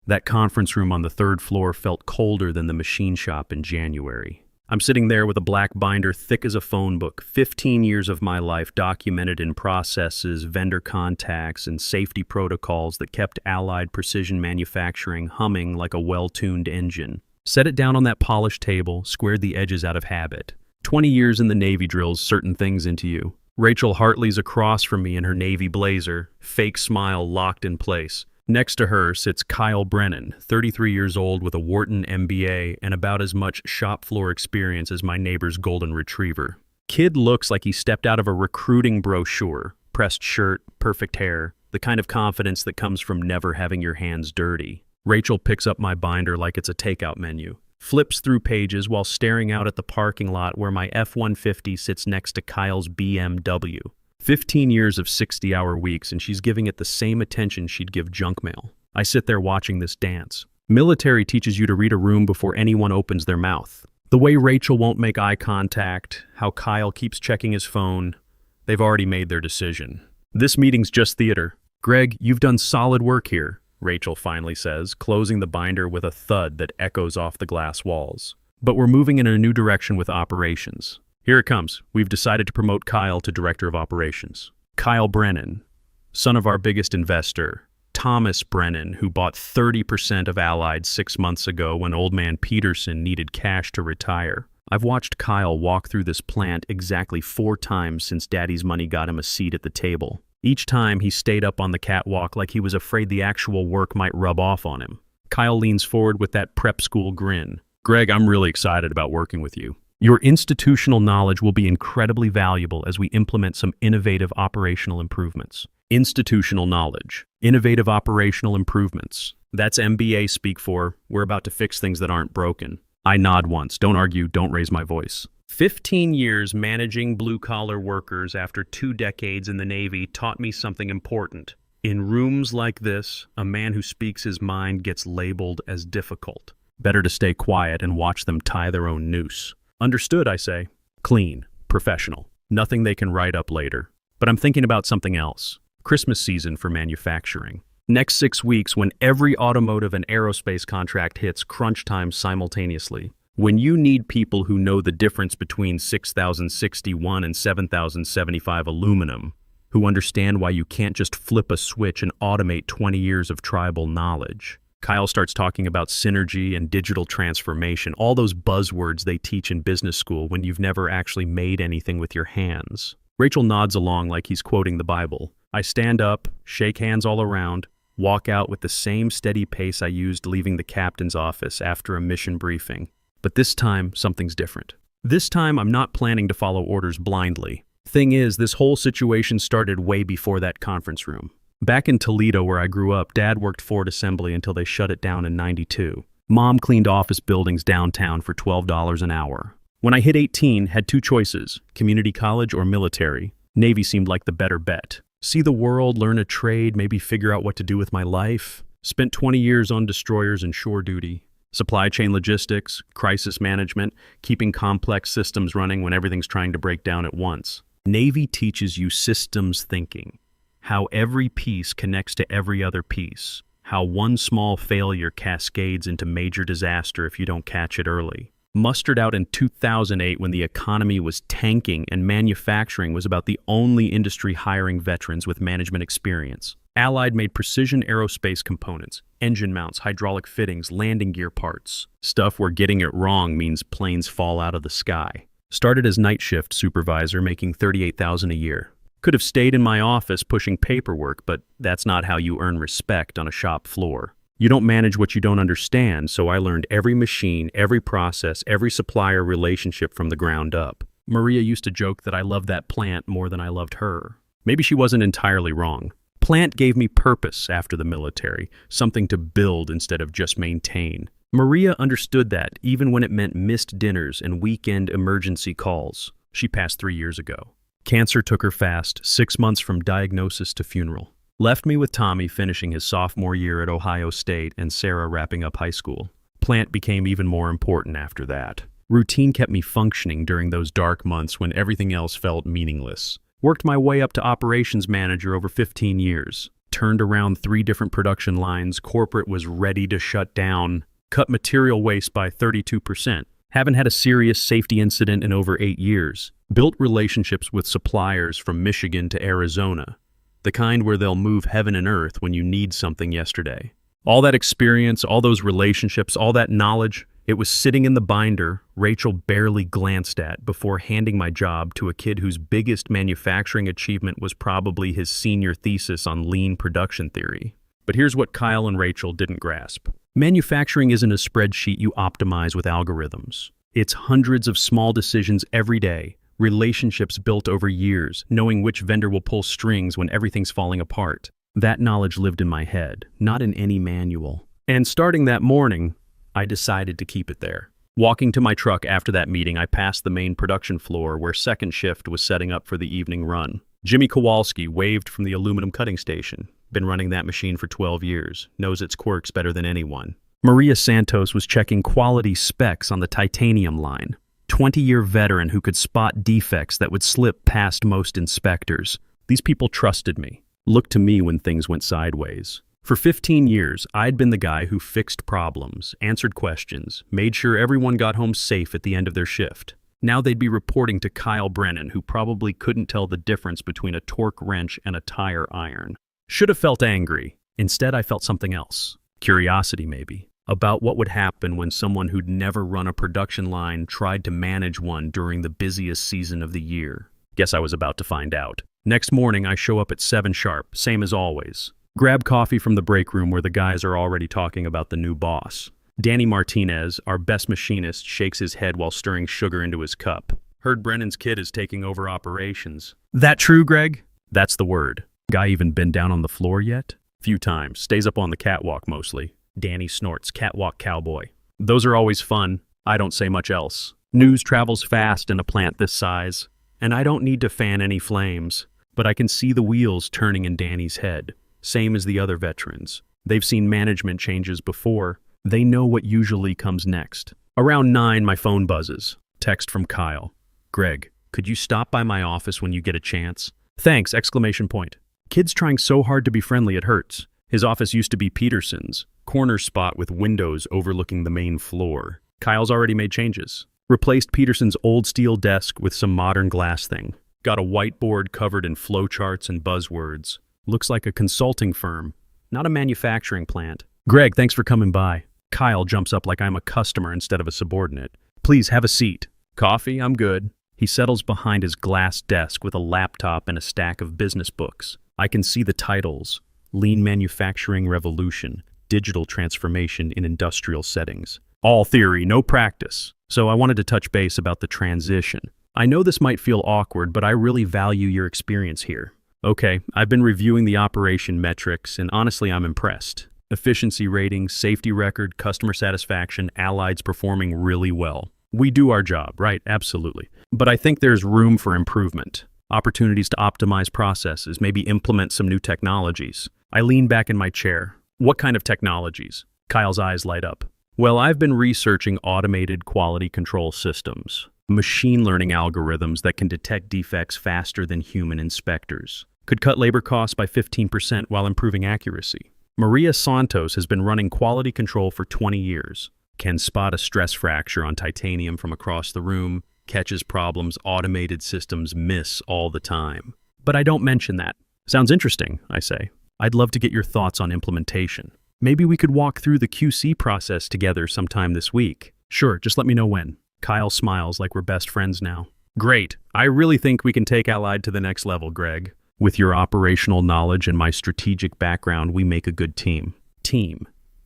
That conference room on the third floor felt colder than the machine shop in January. I'm sitting there with a black binder thick as a phone book, 15 years of my life documented in processes, vendor contacts, and safety protocols that kept Allied Precision Manufacturing humming like a well-tuned engine. Set it down on that polished table, squared the edges out of habit. 20 years in the Navy drills certain things into you. Rachel Hartley's across from me in her Navy blazer, fake smile locked in place. Next to her sits Kyle Brennan, 33 years old with a Wharton MBA and about as much shop floor experience as my neighbor's golden retriever. Kid looks like he stepped out of a recruiting brochure. Pressed shirt, perfect hair, the kind of confidence that comes from never having your hands dirty. Rachel picks up my binder like it's a takeout menu, flips through pages while staring out at the parking lot where my F-150 sits next to Kyle's BMW. 15 years of 60-hour weeks, and she's giving it the same attention she'd give junk mail. I sit there watching this dance. Military teaches you to read a room before anyone opens their mouth. The way Rachel won't make eye contact, how Kyle keeps checking his phone, they've already made their decision. This meeting's just theater. Greg, you've done solid work here, Rachel finally says, closing the binder with a thud that echoes off the glass walls. But we're moving in a new direction with operations. Here it comes. We've decided to promote Kyle to Director of Operations. Kyle Brennan, son of our biggest investor, Thomas Brennan, who bought 30% of Allied 6 months ago when old man Peterson needed cash to retire. I've watched Kyle walk through this plant exactly 4 times since Daddy's money got him a seat at the table. Each time he stayed up on the catwalk like he was afraid the actual work might rub off on him. Kyle leans forward with that prep school grin. Greg, I'm really excited about working with you. Your institutional knowledge will be incredibly valuable as we implement some innovative operational improvements. Institutional knowledge. Innovative operational improvements. That's MBA speak for, we're about to fix things that aren't broken. I nod once. Don't argue, don't raise my voice. 15 years managing blue-collar workers after 2 decades in the Navy taught me something important. In rooms like this, a man who speaks his mind gets labeled as difficult. Better to stay quiet and watch them tie their own noose. Understood, I say. Clean, professional, nothing they can write up later. But I'm thinking about something else. Christmas season for manufacturing. Next 6 weeks when every automotive and aerospace contract hits crunch time simultaneously. When you need people who know the difference between 6061 and 7075 aluminum, who understand why you can't just flip a switch and automate 20 years of tribal knowledge. Kyle starts talking about synergy and digital transformation, all those buzzwords they teach in business school when you've never actually made anything with your hands. Rachel nods along like he's quoting the Bible. I stand up, shake hands all around, walk out with the same steady pace I used leaving the captain's office after a mission briefing. But this time, something's different. This time, I'm not planning to follow orders blindly. Thing is, this whole situation started way before that conference room. Back in Toledo, where I grew up, Dad worked Ford Assembly until they shut it down in '92. Mom cleaned office buildings downtown for $12 an hour. When I hit 18, had 2 choices, community college or military. Navy seemed like the better bet. See the world, learn a trade, maybe figure out what to do with my life. Spent 20 years on destroyers and shore duty. Supply chain logistics, crisis management, keeping complex systems running when everything's trying to break down at once. Navy teaches you systems thinking. How every piece connects to every other piece. How one small failure cascades into major disaster if you don't catch it early. Mustered out in 2008 when the economy was tanking and manufacturing was about the only industry hiring veterans with management experience. Allied made precision aerospace components, engine mounts, hydraulic fittings, landing gear parts. Stuff where getting it wrong means planes fall out of the sky. Started as night shift supervisor making $38,000 a year. Could have stayed in my office pushing paperwork, but that's not how you earn respect on a shop floor. You don't manage what you don't understand, so I learned every machine, every process, every supplier relationship from the ground up. Maria used to joke that I loved that plant more than I loved her. Maybe she wasn't entirely wrong. Plant gave me purpose after the military, something to build instead of just maintain. Maria understood that, even when it meant missed dinners and weekend emergency calls. She passed 3 years ago. Cancer took her fast, 6 months from diagnosis to funeral. Left me with Tommy finishing his sophomore year at Ohio State and Sarah wrapping up high school. Plant became even more important after that. Routine kept me functioning during those dark months when everything else felt meaningless. Worked my way up to operations manager over 15 years. turned around 3 different production lines, corporate was ready to shut down, cut material waste by 32%. Haven't had a serious safety incident in over 8 years. Built relationships with suppliers from Michigan to Arizona, the kind where they'll move heaven and earth when you need something yesterday. All that experience, all those relationships, all that knowledge, it was sitting in the binder Rachel barely glanced at before handing my job to a kid whose biggest manufacturing achievement was probably his senior thesis on lean production theory. But here's what Kyle and Rachel didn't grasp. Manufacturing isn't a spreadsheet you optimize with algorithms. It's hundreds of small decisions every day, relationships built over years, knowing which vendor will pull strings when everything's falling apart. That knowledge lived in my head, not in any manual. And starting that morning, I decided to keep it there. Walking to my truck after that meeting, I passed the main production floor where second shift was setting up for the evening run. Jimmy Kowalski waved from the aluminum cutting station. Been running that machine for 12 years, knows its quirks better than anyone. Maria Santos was checking quality specs on the titanium line. 20-year veteran who could spot defects that would slip past most inspectors. These people trusted me, looked to me when things went sideways. For 15 years, I'd been the guy who fixed problems, answered questions, made sure everyone got home safe at the end of their shift. Now they'd be reporting to Kyle Brennan, who probably couldn't tell the difference between a torque wrench and a tire iron. Should have felt angry. Instead, I felt something else. Curiosity, maybe. About what would happen when someone who'd never run a production line tried to manage one during the busiest season of the year. Guess I was about to find out. Next morning, I show up at 7 sharp, same as always. Grab coffee from the break room where the guys are already talking about the new boss. Danny Martinez, our best machinist, shakes his head while stirring sugar into his cup. Heard Brennan's kid is taking over operations. That true, Greg? That's the word. Guy even been down on the floor yet? Few times. Stays up on the catwalk mostly. Danny snorts, catwalk cowboy. Those are always fun. I don't say much else. News travels fast in a plant this size. And I don't need to fan any flames. But I can see the wheels turning in Danny's head. Same as the other veterans. They've seen management changes before. They know what usually comes next. Around 9, my phone buzzes. Text from Kyle. Greg, could you stop by my office when you get a chance? Thanks! Exclamation point. Kid's trying so hard to be friendly it hurts. His office used to be Peterson's, corner spot with windows overlooking the main floor. Kyle's already made changes. Replaced Peterson's old steel desk with some modern glass thing. Got a whiteboard covered in flowcharts and buzzwords. Looks like a consulting firm, not a manufacturing plant. Greg, thanks for coming by. Kyle jumps up like I'm a customer instead of a subordinate. Please have a seat. Coffee? I'm good. He settles behind his glass desk with a laptop and a stack of business books. I can see the titles. Lean Manufacturing Revolution, Digital Transformation in Industrial Settings. All theory, no practice. So I wanted to touch base about the transition. I know this might feel awkward, but I really value your experience here. Okay, I've been reviewing the operation metrics, and honestly, I'm impressed. Efficiency ratings, safety record, customer satisfaction, Allied's performing really well. We do our job, right? Absolutely. But I think there's room for improvement. Opportunities to optimize processes, maybe implement some new technologies. I lean back in my chair. What kind of technologies? Kyle's eyes light up. Well, I've been researching automated quality control systems. Machine learning algorithms that can detect defects faster than human inspectors. Could cut labor costs by 15% while improving accuracy. Maria Santos has been running quality control for 20 years. Can spot a stress fracture on titanium from across the room. Catches problems automated systems miss all the time. But I don't mention that. Sounds interesting, I say. I'd love to get your thoughts on implementation. Maybe we could walk through the QC process together sometime this week. Sure, just let me know when. Kyle smiles like we're best friends now. Great. I really think we can take Allied to the next level, Greg. With your operational knowledge and my strategic background, we make a good team.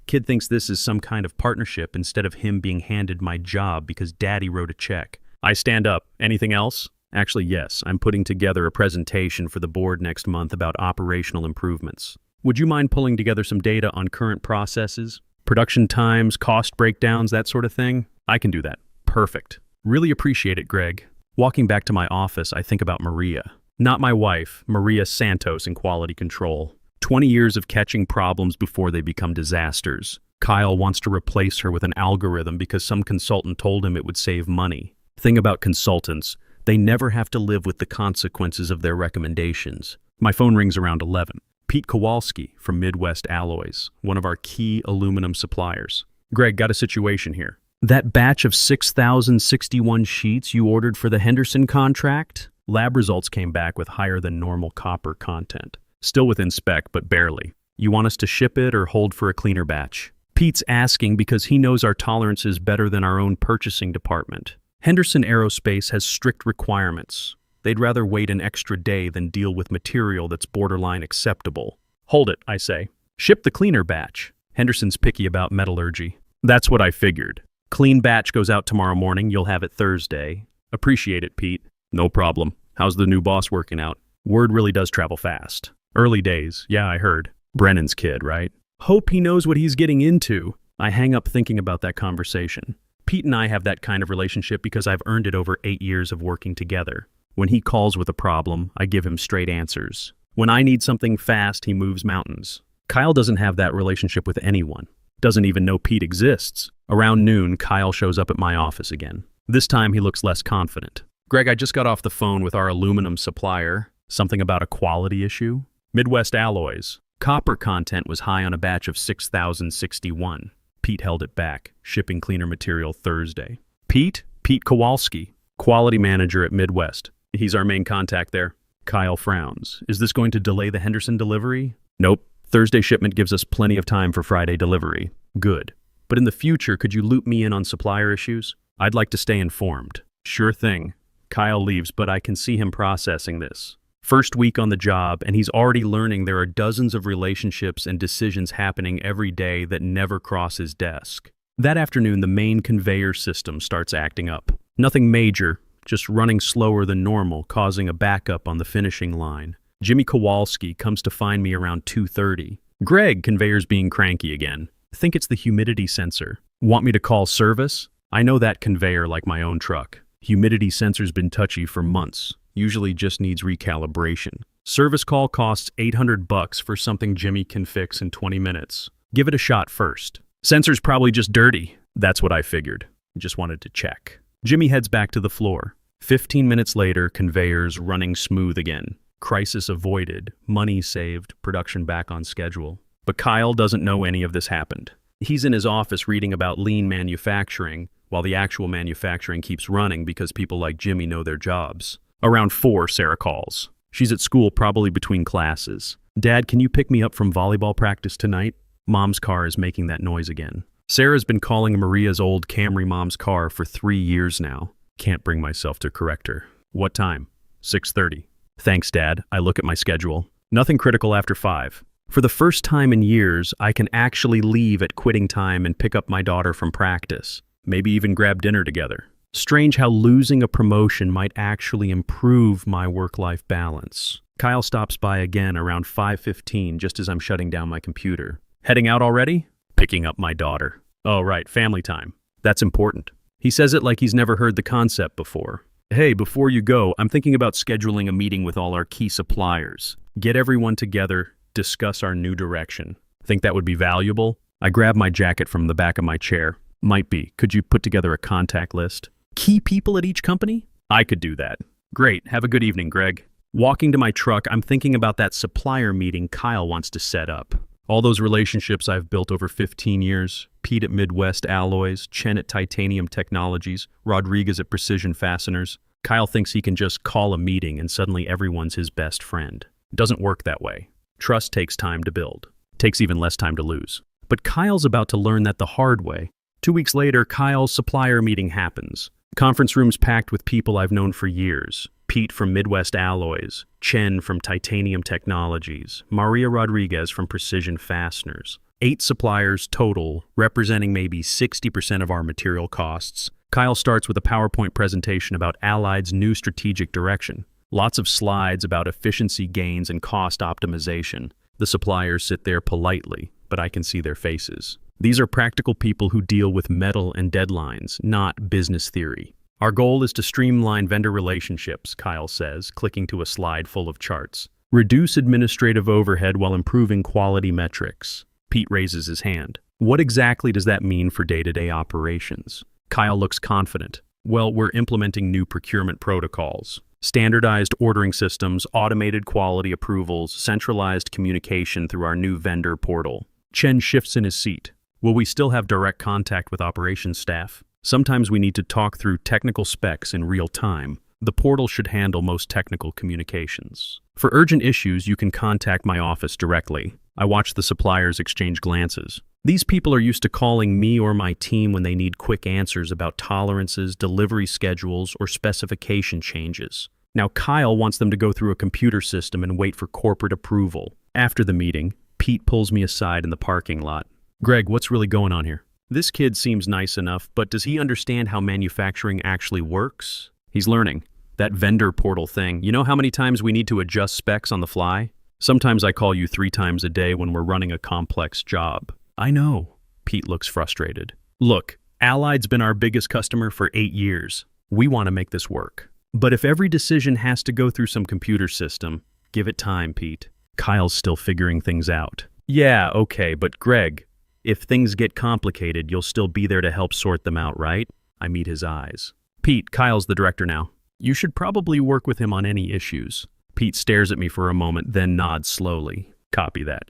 Kid thinks this is some kind of partnership instead of him being handed my job because Daddy wrote a check. I stand up. Anything else? Actually, yes. I'm putting together a presentation for the board next month about operational improvements. Would you mind pulling together some data on current processes? Production times, cost breakdowns, that sort of thing? I can do that. Perfect. Really appreciate it, Greg. Walking back to my office, I think about Maria. Not my wife, Maria Santos in quality control. 20 years of catching problems before they become disasters. Kyle wants to replace her with an algorithm because some consultant told him it would save money. Thing about consultants, they never have to live with the consequences of their recommendations. My phone rings around 11. Pete Kowalski from Midwest Alloys, one of our key aluminum suppliers. Greg, got a situation here. That batch of 6,061 sheets you ordered for the Henderson contract? Lab results came back with higher than normal copper content. Still within spec, but barely. You want us to ship it or hold for a cleaner batch? Pete's asking because he knows our tolerance is better than our own purchasing department. Henderson Aerospace has strict requirements. They'd rather wait an extra day than deal with material that's borderline acceptable. Hold it, I say. Ship the cleaner batch. Henderson's picky about metallurgy. That's what I figured. Clean batch goes out tomorrow morning, you'll have it Thursday. Appreciate it, Pete. No problem. How's the new boss working out? Word really does travel fast. Early days, yeah, I heard. Brennan's kid, right? Hope he knows what he's getting into. I hang up thinking about that conversation. Pete and I have that kind of relationship because I've earned it over 8 years of working together. When he calls with a problem, I give him straight answers. When I need something fast, he moves mountains. Kyle doesn't have that relationship with anyone. Doesn't even know Pete exists. Around noon, Kyle shows up at my office again. This time he looks less confident. Greg, I just got off the phone with our aluminum supplier. Something about a quality issue? Midwest Alloys. Copper content was high on a batch of 6,061. Pete held it back, shipping cleaner material Thursday. Pete Kowalski, quality manager at Midwest. He's our main contact there. Kyle frowns. Is this going to delay the Henderson delivery? Nope. Thursday shipment gives us plenty of time for Friday delivery. Good. But in the future, could you loop me in on supplier issues? I'd like to stay informed. Sure thing. Kyle leaves, but I can see him processing this. First week on the job, and he's already learning there are dozens of relationships and decisions happening every day that never cross his desk. That afternoon, the main conveyor system starts acting up. Nothing major, just running slower than normal, causing a backup on the finishing line. Jimmy Kowalski comes to find me around 2:30. Greg, conveyor's being cranky again. Think it's the humidity sensor. Want me to call service? I know that conveyor like my own truck. Humidity sensor's been touchy for months. Usually just needs recalibration. Service call costs $800 for something Jimmy can fix in 20 minutes. Give it a shot first. Sensor's probably just dirty. That's what I figured. Just wanted to check. Jimmy heads back to the floor. 15 minutes later, conveyor's running smooth again. Crisis avoided, money saved, production back on schedule. But Kyle doesn't know any of this happened. He's in his office reading about lean manufacturing, while the actual manufacturing keeps running because people like Jimmy know their jobs. Around 4, Sarah calls. She's at school, probably between classes. Dad, can you pick me up from volleyball practice tonight? Mom's car is making that noise again. Sarah's been calling Maria's old Camry mom's car for 3 years now. Can't bring myself to correct her. What time? 6:30. Thanks, Dad. I look at my schedule. Nothing critical after 5. For the first time in years, I can actually leave at quitting time and pick up my daughter from practice. Maybe even grab dinner together. Strange how losing a promotion might actually improve my work-life balance. Kyle stops by again around 5:15 just as I'm shutting down my computer. Heading out already? Picking up my daughter. Oh, right, family time. That's important. He says it like he's never heard the concept before. Hey, before you go, I'm thinking about scheduling a meeting with all our key suppliers. Get everyone together, discuss our new direction. Think that would be valuable? I grab my jacket from the back of my chair. Might be. Could you put together a contact list? Key people at each company? I could do that. Great. Have a good evening, Greg. Walking to my truck, I'm thinking about that supplier meeting Kyle wants to set up. All those relationships I've built over 15 years, Pete at Midwest Alloys, Chen at Titanium Technologies, Rodriguez at Precision Fasteners. Kyle thinks he can just call a meeting and suddenly everyone's his best friend. Doesn't work that way. Trust takes time to build. Takes even less time to lose. But Kyle's about to learn that the hard way. 2 weeks later, Kyle's supplier meeting happens. Conference room's packed with people I've known for years. Pete from Midwest Alloys, Chen from Titanium Technologies, Maria Rodriguez from Precision Fasteners. 8 suppliers total, representing maybe 60% of our material costs. Kyle starts with a PowerPoint presentation about Allied's new strategic direction. Lots of slides about efficiency gains and cost optimization. The suppliers sit there politely, but I can see their faces. These are practical people who deal with metal and deadlines, not business theory. Our goal is to streamline vendor relationships, Kyle says, clicking to a slide full of charts. Reduce administrative overhead while improving quality metrics. Pete raises his hand. What exactly does that mean for day-to-day operations? Kyle looks confident. Well, we're implementing new procurement protocols. Standardized ordering systems, automated quality approvals, centralized communication through our new vendor portal. Chen shifts in his seat. Will we still have direct contact with operations staff? Sometimes we need to talk through technical specs in real time. The portal should handle most technical communications. For urgent issues, you can contact my office directly. I watch the suppliers exchange glances. These people are used to calling me or my team when they need quick answers about tolerances, delivery schedules, or specification changes. Now Kyle wants them to go through a computer system and wait for corporate approval. After the meeting, Pete pulls me aside in the parking lot. Greg, what's really going on here? This kid seems nice enough, but does he understand how manufacturing actually works? He's learning. That vendor portal thing, you know how many times we need to adjust specs on the fly? Sometimes I call you 3 times a day when we're running a complex job. I know. Pete looks frustrated. Look, Allied's been our biggest customer for 8 years. We want to make this work. But if every decision has to go through some computer system, give it time, Pete. Kyle's still figuring things out. Yeah, okay, but Greg, if things get complicated, you'll still be there to help sort them out, right? I meet his eyes. Pete, Kyle's the director now. You should probably work with him on any issues. Pete stares at me for a moment, then nods slowly. Copy that.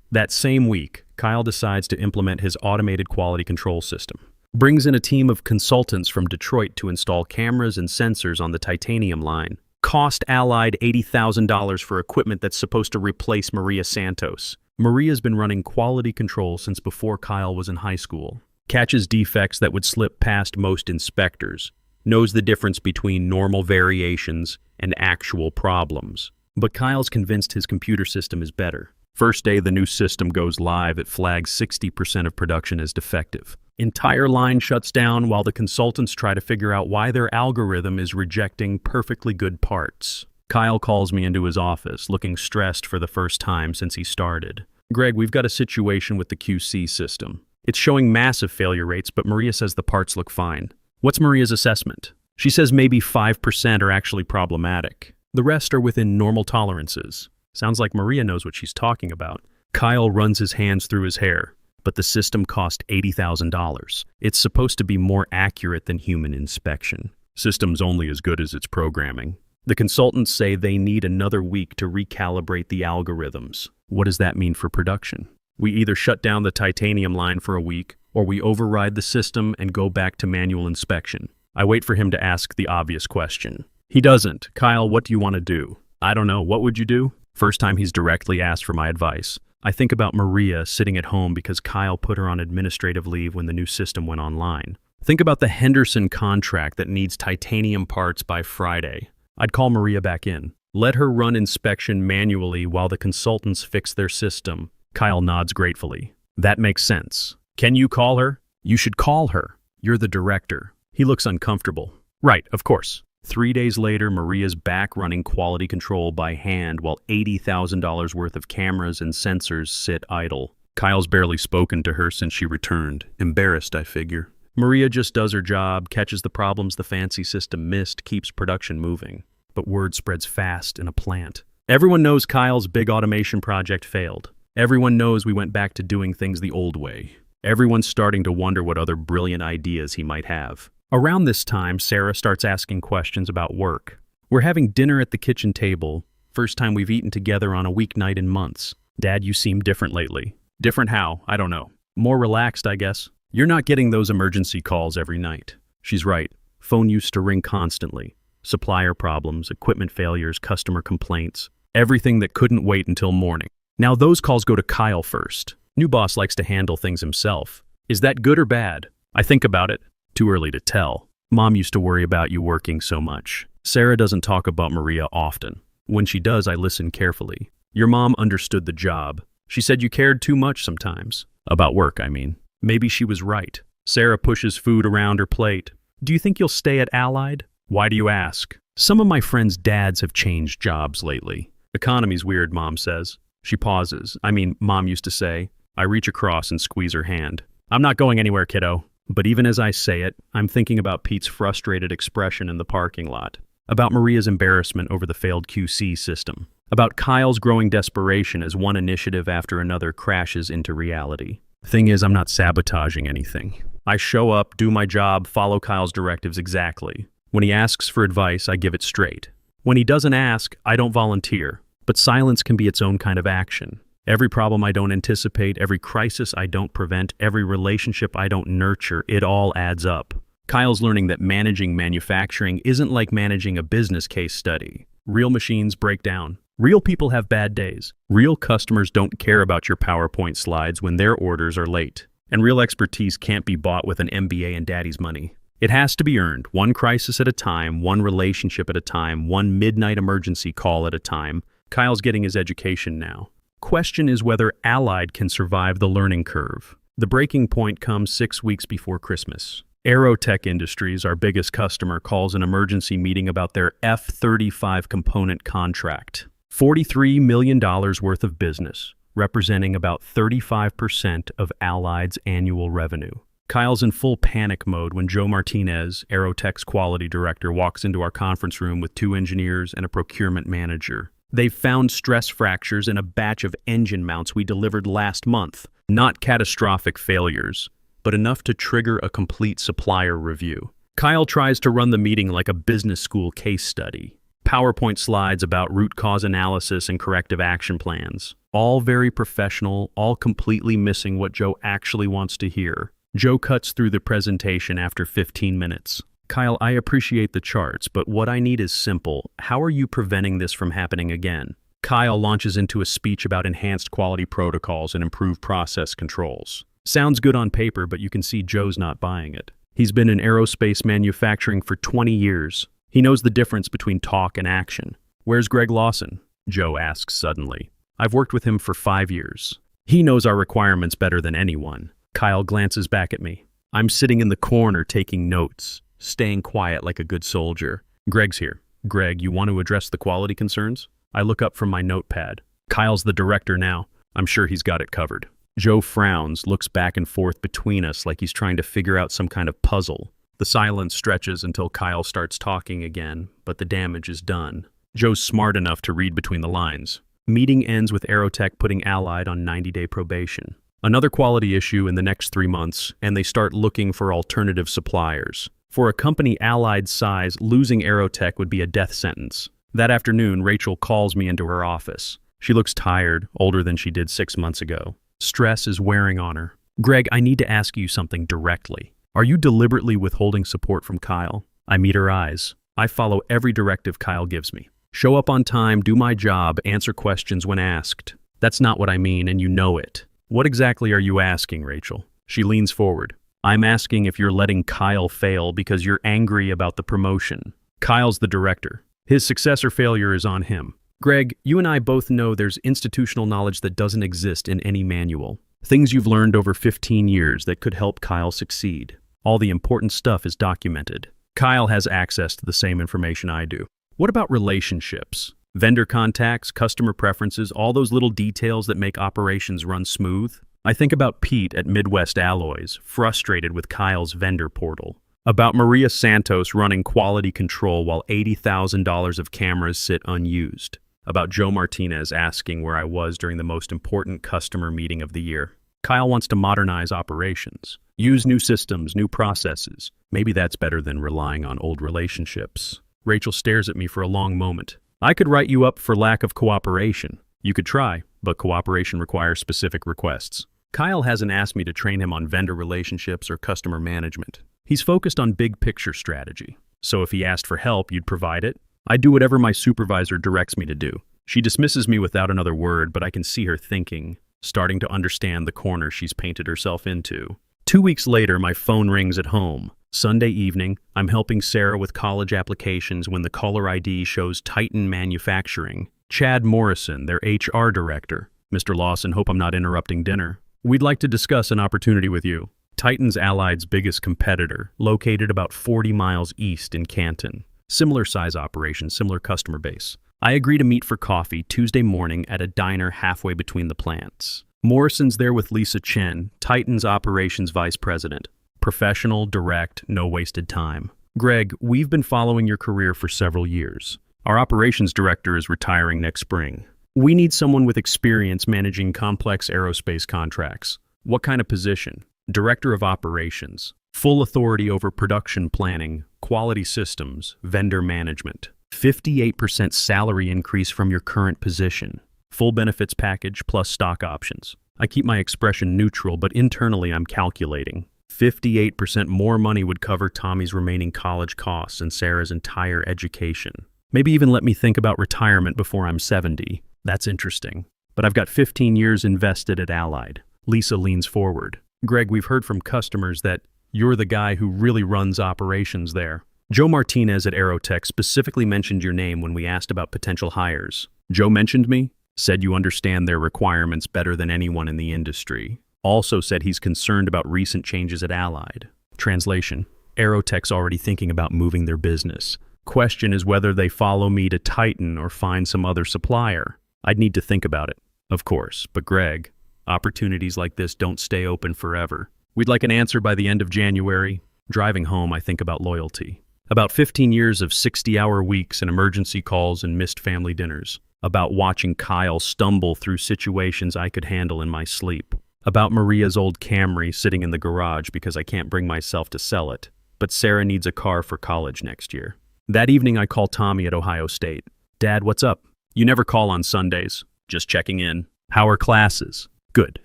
That same week, Kyle decides to implement his automated quality control system. Brings in a team of consultants from Detroit to install cameras and sensors on the titanium line. Cost Allied $80,000 for equipment that's supposed to replace Maria Santos. Maria's been running quality control since before Kyle was in high school. Catches defects that would slip past most inspectors. Knows the difference between normal variations and actual problems. But Kyle's convinced his computer system is better. First day the new system goes live, it flags 60% of production as defective. Entire line shuts down while the consultants try to figure out why their algorithm is rejecting perfectly good parts. Kyle calls me into his office, looking stressed for the first time since he started. Greg, we've got a situation with the QC system. It's showing massive failure rates, but Maria says the parts look fine. What's Maria's assessment? She says maybe 5% are actually problematic. The rest are within normal tolerances. Sounds like Maria knows what she's talking about. Kyle runs his hands through his hair, but the system cost $80,000. It's supposed to be more accurate than human inspection. System's only as good as its programming. The consultants say they need another week to recalibrate the algorithms. What does that mean for production? We either shut down the titanium line for a week, or we override the system and go back to manual inspection. I wait for him to ask the obvious question. He doesn't. Kyle, what do you want to do? I don't know. What would you do? First time he's directly asked for my advice. I think about Maria sitting at home because Kyle put her on administrative leave when the new system went online. Think about the Henderson contract that needs titanium parts by Friday. I'd call Maria back in. Let her run inspection manually while the consultants fix their system. Kyle nods gratefully. That makes sense. Can you call her? You should call her. You're the director. He looks uncomfortable. Right, of course. 3 days later, Maria's back running quality control by hand while $80,000 worth of cameras and sensors sit idle. Kyle's barely spoken to her since she returned. Embarrassed, I figure. Maria just does her job, catches the problems the fancy system missed, keeps production moving. But word spreads fast in a plant. Everyone knows Kyle's big automation project failed. Everyone knows we went back to doing things the old way. Everyone's starting to wonder what other brilliant ideas he might have. Around this time, Sarah starts asking questions about work. We're having dinner at the kitchen table. First time we've eaten together on a weeknight in months. Dad, you seem different lately. Different how? I don't know. More relaxed, I guess. You're not getting those emergency calls every night. She's right. Phone used to ring constantly. Supplier problems, equipment failures, customer complaints. Everything that couldn't wait until morning. Now those calls go to Kyle first. New boss likes to handle things himself. Is that good or bad? I think about it. Too early to tell. Mom used to worry about you working so much. Sarah doesn't talk about Maria often. When she does, I listen carefully. Your mom understood the job. She said you cared too much sometimes. About work, I mean. Maybe she was right. Sarah pushes food around her plate. Do you think you'll stay at Allied? Why do you ask? Some of my friends' dads have changed jobs lately. Economy's weird, Mom says. She pauses. Mom used to say. I reach across and squeeze her hand. I'm not going anywhere, kiddo. But even as I say it, I'm thinking about Pete's frustrated expression in the parking lot, about Maria's embarrassment over the failed QC system, about Kyle's growing desperation as one initiative after another crashes into reality. Thing is, I'm not sabotaging anything. I show up, do my job, follow Kyle's directives exactly. When he asks for advice, I give it straight. When he doesn't ask, I don't volunteer. But silence can be its own kind of action. Every problem I don't anticipate, every crisis I don't prevent, every relationship I don't nurture, it all adds up. Kyle's learning that managing manufacturing isn't like managing a business case study. Real machines break down. Real people have bad days. Real customers don't care about your PowerPoint slides when their orders are late. And real expertise can't be bought with an MBA and daddy's money. It has to be earned, one crisis at a time, one relationship at a time, one midnight emergency call at a time. Kyle's getting his education now. Question is whether Allied can survive the learning curve. The breaking point comes 6 weeks before Christmas. Aerotech Industries, our biggest customer, calls an emergency meeting about their F-35 component contract. $43 million worth of business, representing about 35% of Allied's annual revenue. Kyle's in full panic mode when Joe Martinez, Aerotech's quality director, walks into our conference room with 2 engineers and a procurement manager. They've found stress fractures in a batch of engine mounts we delivered last month. Not catastrophic failures, but enough to trigger a complete supplier review. Kyle tries to run the meeting like a business school case study. PowerPoint slides about root cause analysis and corrective action plans. All very professional, all completely missing what Joe actually wants to hear. Joe cuts through the presentation after 15 minutes. Kyle, I appreciate the charts, but what I need is simple. How are you preventing this from happening again? Kyle launches into a speech about enhanced quality protocols and improved process controls. Sounds good on paper, but you can see Joe's not buying it. He's been in aerospace manufacturing for 20 years. He knows the difference between talk and action. Where's Greg Lawson? Joe asks suddenly. I've worked with him for 5 years. He knows our requirements better than anyone. Kyle glances back at me. I'm sitting in the corner taking notes, staying quiet like a good soldier. Greg's here. Greg, you want to address the quality concerns? I look up from my notepad. Kyle's the director now. I'm sure he's got it covered. Joe frowns, looks back and forth between us like he's trying to figure out some kind of puzzle. The silence stretches until Kyle starts talking again, but the damage is done. Joe's smart enough to read between the lines. Meeting ends with Aerotech putting Allied on 90-day probation. Another quality issue in the next 3 months, and they start looking for alternative suppliers. For a company Allied's size, losing Aerotech would be a death sentence. That afternoon, Rachel calls me into her office. She looks tired, older than she did 6 months ago. Stress is wearing on her. Greg, I need to ask you something directly. Are you deliberately withholding support from Kyle? I meet her eyes. I follow every directive Kyle gives me. Show up on time, do my job, answer questions when asked. That's not what I mean, and you know it. What exactly are you asking, Rachel? She leans forward. I'm asking if you're letting Kyle fail because you're angry about the promotion. Kyle's the director. His success or failure is on him. Greg, you and I both know there's institutional knowledge that doesn't exist in any manual. Things you've learned over 15 years that could help Kyle succeed. All the important stuff is documented. Kyle has access to the same information I do. What about relationships? Vendor contacts, customer preferences, all those little details that make operations run smooth? I think about Pete at Midwest Alloys, frustrated with Kyle's vendor portal. About Maria Santos running quality control while $80,000 of cameras sit unused. About Joe Martinez asking where I was during the most important customer meeting of the year. Kyle wants to modernize operations. Use new systems, new processes. Maybe that's better than relying on old relationships. Rachel stares at me for a long moment. I could write you up for lack of cooperation. You could try, but cooperation requires specific requests. Kyle hasn't asked me to train him on vendor relationships or customer management. He's focused on big picture strategy. So if he asked for help, you'd provide it? I do whatever my supervisor directs me to do. She dismisses me without another word, but I can see her thinking, starting to understand the corner she's painted herself into. 2 weeks later, my phone rings at home. Sunday evening, I'm helping Sarah with college applications when the caller ID shows Titan Manufacturing. Chad Morrison, their HR director. Mr. Lawson, hope I'm not interrupting dinner. We'd like to discuss an opportunity with you. Titan's Allied's biggest competitor, located about 40 miles east in Canton. Similar size operation, similar customer base. I agree to meet for coffee Tuesday morning at a diner halfway between the plants. Morrison's there with Lisa Chen, Titan's operations vice president. Professional, direct, no wasted time. Greg, we've been following your career for several years. Our operations director is retiring next spring. We need someone with experience managing complex aerospace contracts. What kind of position? Director of Operations. Full authority over production planning, quality systems, vendor management. 58% salary increase from your current position. Full benefits package plus stock options. I keep my expression neutral, but internally I'm calculating. 58% more money would cover Tommy's remaining college costs and Sarah's entire education. Maybe even let me think about retirement before I'm 70. That's interesting. But I've got 15 years invested at Allied. Lisa leans forward. Greg, we've heard from customers that you're the guy who really runs operations there. Joe Martinez at Aerotech specifically mentioned your name when we asked about potential hires. Joe mentioned me, said you understand their requirements better than anyone in the industry. Also said he's concerned about recent changes at Allied. Translation: Aerotech's already thinking about moving their business. Question is whether they follow me to Titan or find some other supplier. I'd need to think about it, of course, but Greg, opportunities like this don't stay open forever. We'd like an answer by the end of January. Driving home, I think about loyalty. About 15 years of 60-hour weeks and emergency calls and missed family dinners. About watching Kyle stumble through situations I could handle in my sleep. About Maria's old Camry sitting in the garage because I can't bring myself to sell it, but Sarah needs a car for college next year. That evening, I call Tommy at Ohio State. Dad, what's up? You never call on Sundays. Just checking in. How are classes? Good.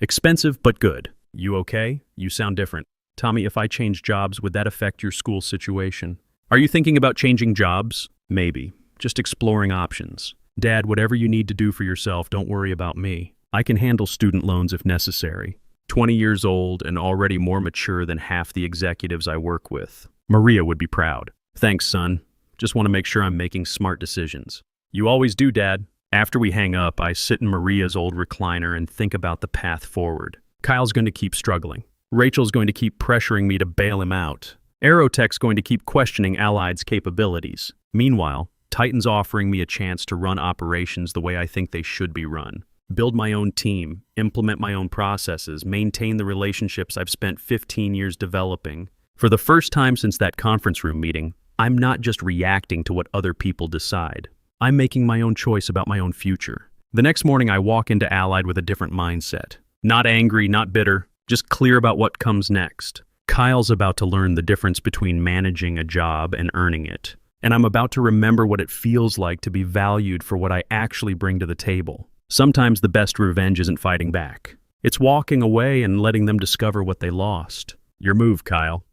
Expensive, but good. You okay? You sound different. Tommy, if I change jobs, would that affect your school situation? Are you thinking about changing jobs? Maybe. Just exploring options. Dad, whatever you need to do for yourself, don't worry about me. I can handle student loans if necessary. 20 years old and already more mature than half the executives I work with. Maria would be proud. Thanks, son. Just want to make sure I'm making smart decisions. You always do, Dad. After we hang up, I sit in Maria's old recliner and think about the path forward. Kyle's going to keep struggling. Rachel's going to keep pressuring me to bail him out. Aerotech's going to keep questioning Allied's capabilities. Meanwhile, Titan's offering me a chance to run operations the way I think they should be run. Build my own team, implement my own processes, maintain the relationships I've spent 15 years developing. For the first time since that conference room meeting, I'm not just reacting to what other people decide. I'm making my own choice about my own future. The next morning, I walk into Allied with a different mindset. Not angry, not bitter, just clear about what comes next. Kyle's about to learn the difference between managing a job and earning it. And I'm about to remember what it feels like to be valued for what I actually bring to the table. Sometimes the best revenge isn't fighting back. It's walking away and letting them discover what they lost. Your move, Kyle.